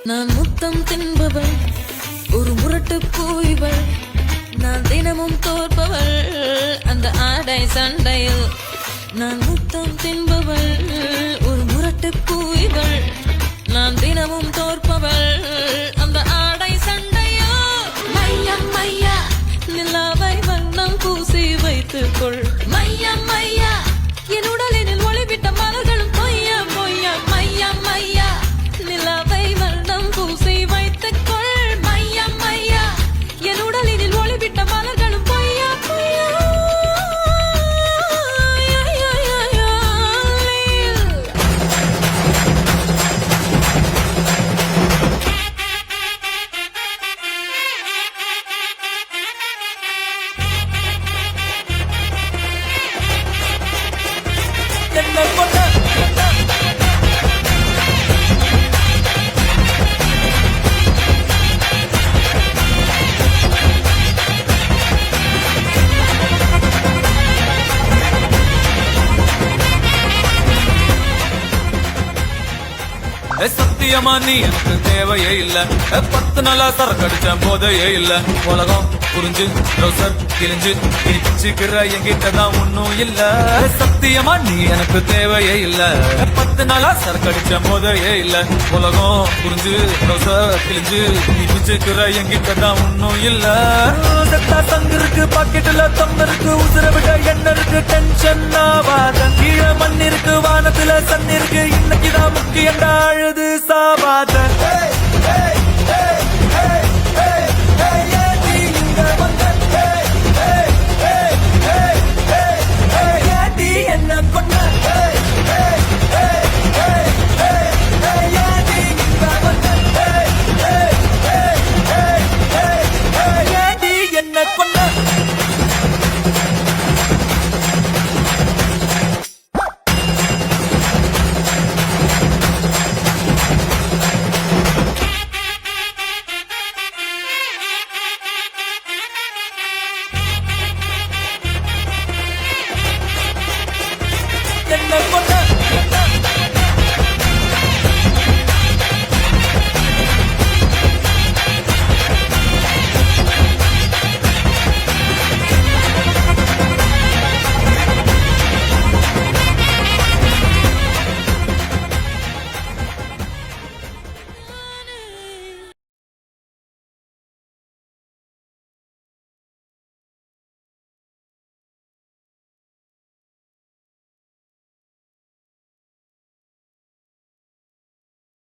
நான் முத்தம் தின்பவள், ஒரு முரட்டு பூய்வள், நான் தினமும் தோற்பவள் அந்த ஆடை சண்டையில். நான் முத்தம் தின்பவள், ஒரு முரட்டு பூய்வள், நான் தினமும் தோற்பவள் அந்த ஆடை சண்டையில். மையா மையா நிலாவை வண்ணம் பூசி வைத்துக்கொள். மையா மையா என் உடலினில் ஒளிவிட்ட மலர்களும் பொய்யா பொய்யா. மையா மையா நிலாவை வண்ணம் பூசி வைத்துக்கொள். மையா மையா என் உடலினில் ஒளிவிட்ட மலர்களும் பொய்யா பொய்யா. சத்தியமா நீ எனக்கு தேவையே இல்ல. 10 நாளா சரக்கடிச்ச போதையே இல்ல. உலகம் புரிஞ்சு ரோசர் கிழிஞ்சு பிச்சுக்கிற என்கிட்டதான் ஒன்னும் இல்ல. சத்தியமா நீ எனக்கு தேவையே இல்ல. 10 நாளா சரக்கடிச்ச போதையே இல்ல. உலகம் புரிஞ்சு ரோசர் கிழிஞ்சு பிச்சுக்கிற என்கிட்டதான் ஒன்னும் இல்ல. தங்கு இருக்கு பாக்கெட்டுல தம் இருக்கு, உசுர விட என்ன இருக்கு, டென்ஷன் ஆவாத. கீழே மண் இருக்கு, வானத்துல சன் இருக்கு, இன்னைக்குதான் முக்கியம் அழுது சாவாத.